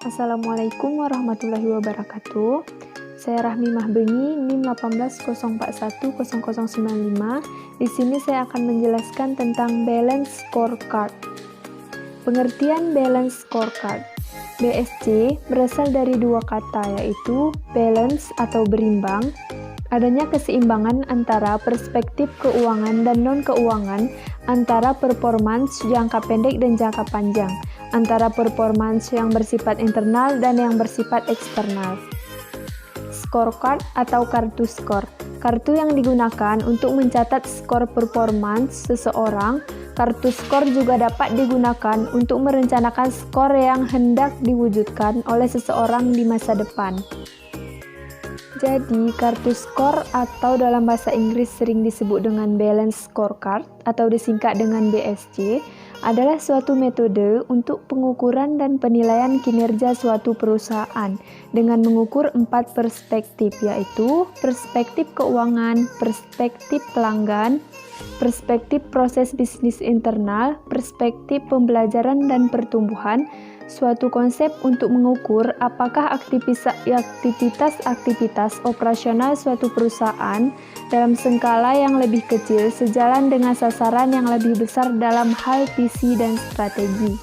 Assalamualaikum warahmatullahi wabarakatuh. Saya Rahmi Mahbengi, NIM 180410095. Di sini saya akan menjelaskan tentang balance scorecard. Pengertian balance scorecard. BSC berasal dari dua kata, yaitu balance atau berimbang, adanya keseimbangan antara perspektif keuangan dan non-keuangan, antara performance jangka pendek dan jangka panjang, antara performance yang bersifat internal dan yang bersifat eksternal. Scorecard atau kartu skor. Kartu yang digunakan untuk mencatat skor performance seseorang. Kartu skor juga dapat digunakan untuk merencanakan skor yang hendak diwujudkan oleh seseorang di masa depan. Jadi, kartu skor atau dalam bahasa Inggris sering disebut dengan balance scorecard atau disingkat dengan BSC adalah suatu metode untuk pengukuran dan penilaian kinerja suatu perusahaan dengan mengukur 4 perspektif, yaitu perspektif keuangan, perspektif pelanggan, perspektif proses bisnis internal, perspektif pembelajaran dan pertumbuhan. Suatu konsep untuk mengukur apakah aktivitas operasional suatu perusahaan dalam skala yang lebih kecil sejalan dengan sasaran yang lebih besar dalam hal visi dan strategi.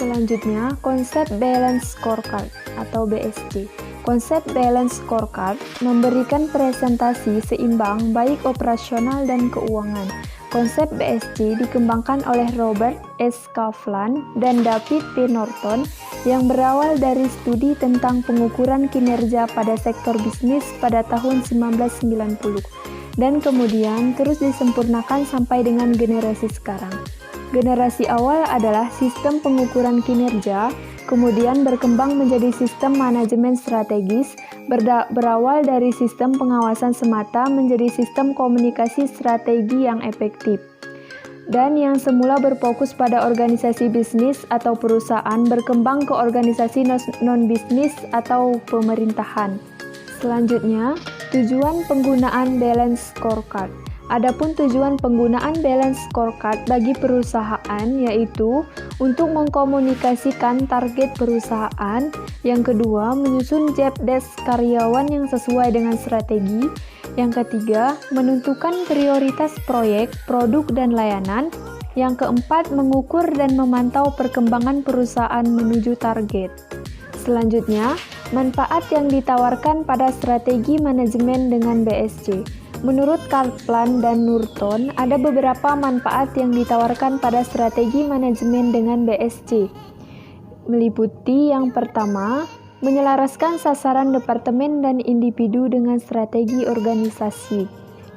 Selanjutnya, konsep balance scorecard atau BSC. Konsep balance scorecard memberikan presentasi seimbang baik operasional dan keuangan. Konsep BSC dikembangkan oleh Robert S. Kaplan dan David P. Norton yang berawal dari studi tentang pengukuran kinerja pada sektor bisnis pada tahun 1990 dan kemudian terus disempurnakan sampai dengan generasi sekarang. Generasi awal adalah sistem pengukuran kinerja, kemudian berkembang menjadi sistem manajemen strategis, berawal dari sistem pengawasan semata menjadi sistem komunikasi strategi yang efektif. Dan yang semula berfokus pada organisasi bisnis atau perusahaan berkembang ke organisasi non-bisnis atau pemerintahan. Selanjutnya, tujuan penggunaan balance scorecard. Adapun tujuan penggunaan balance scorecard bagi perusahaan yaitu untuk mengkomunikasikan target perusahaan, yang kedua menyusun job desk karyawan yang sesuai dengan strategi, yang ketiga menentukan prioritas proyek, produk dan layanan, yang keempat mengukur dan memantau perkembangan perusahaan menuju target. Selanjutnya, manfaat yang ditawarkan pada strategi manajemen dengan BSC. Menurut Kaplan dan Norton, ada beberapa manfaat yang ditawarkan pada strategi manajemen dengan BSC. Meliputi yang pertama, menyelaraskan sasaran departemen dan individu dengan strategi organisasi.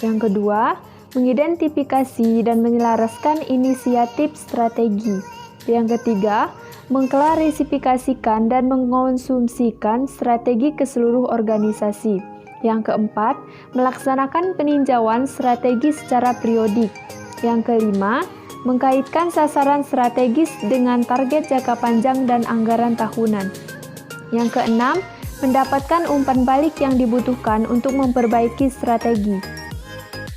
Yang kedua, mengidentifikasi dan menyelaraskan inisiatif strategi. Yang ketiga, mengklarifikasikan dan mengkonsumsikan strategi ke seluruh organisasi. Yang keempat, melaksanakan peninjauan strategi secara periodik. Yang kelima, mengkaitkan sasaran strategis dengan target jangka panjang dan anggaran tahunan. Yang keenam, mendapatkan umpan balik yang dibutuhkan untuk memperbaiki strategi.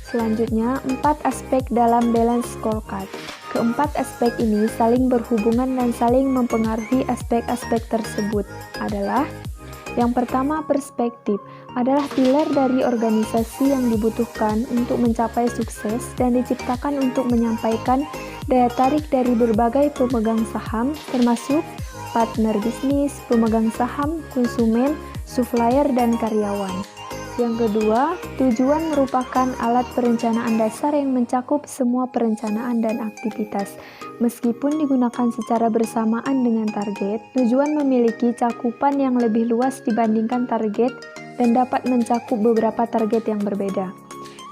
Selanjutnya, 4 aspek dalam balance scorecard. Keempat aspek ini saling berhubungan dan saling mempengaruhi aspek-aspek tersebut adalah: yang pertama, perspektif adalah pilar dari organisasi yang dibutuhkan untuk mencapai sukses dan diciptakan untuk menyampaikan daya tarik dari berbagai pemegang saham, termasuk partner bisnis, pemegang saham, konsumen, supplier, dan karyawan. Yang kedua, tujuan merupakan alat perencanaan dasar yang mencakup semua perencanaan dan aktivitas. Meskipun digunakan secara bersamaan dengan target, tujuan memiliki cakupan yang lebih luas dibandingkan target dan dapat mencakup beberapa target yang berbeda.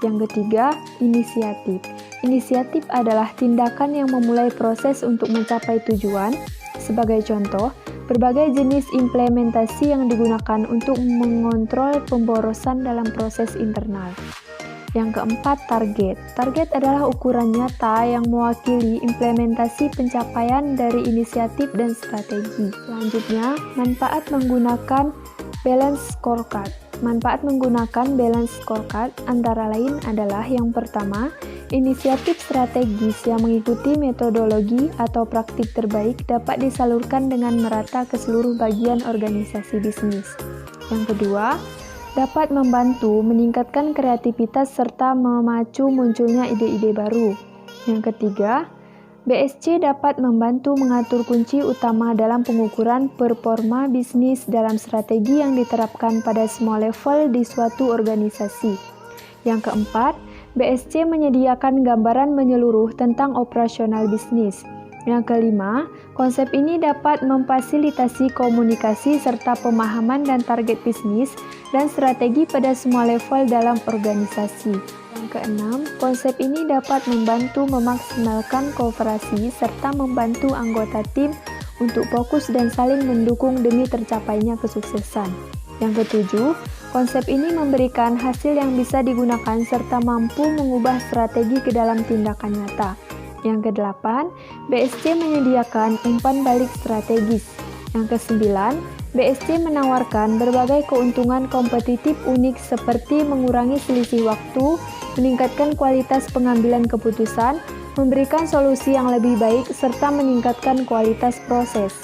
Yang ketiga, inisiatif. Inisiatif adalah tindakan yang memulai proses untuk mencapai tujuan. Sebagai contoh, berbagai jenis implementasi yang digunakan untuk mengontrol pemborosan dalam proses internal. Yang keempat, target. Target adalah ukuran nyata yang mewakili implementasi pencapaian dari inisiatif dan strategi. Selanjutnya, manfaat menggunakan balance scorecard. Manfaat menggunakan balance scorecard antara lain adalah: yang pertama, Inisiatif strategis yang mengikuti metodologi atau praktik terbaik dapat disalurkan dengan merata ke seluruh bagian organisasi bisnis. Yang kedua, dapat membantu meningkatkan kreativitas serta memacu munculnya ide-ide baru. Yang ketiga, BSC dapat membantu mengatur kunci utama dalam pengukuran performa bisnis dalam strategi yang diterapkan pada semua level di suatu organisasi. Yang keempat, BSC menyediakan gambaran menyeluruh tentang operasional bisnis. Yang kelima, konsep ini dapat memfasilitasi komunikasi serta pemahaman dan target bisnis dan strategi pada semua level dalam organisasi. Yang keenam, konsep ini dapat membantu memaksimalkan kooperasi serta membantu anggota tim untuk fokus dan saling mendukung demi tercapainya kesuksesan. Yang ketujuh, konsep ini memberikan hasil yang bisa digunakan serta mampu mengubah strategi ke dalam tindakan nyata. Yang kedelapan, BSC menyediakan umpan balik strategis. Yang kesembilan, BSC menawarkan berbagai keuntungan kompetitif unik seperti mengurangi selisih waktu, meningkatkan kualitas pengambilan keputusan, memberikan solusi yang lebih baik, serta meningkatkan kualitas proses.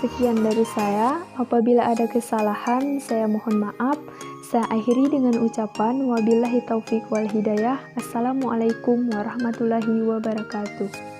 Sekian dari saya, apabila ada kesalahan, saya mohon maaf. Saya akhiri dengan ucapan wabillahi taufiq wal hidayah. Assalamualaikum warahmatullahi wabarakatuh.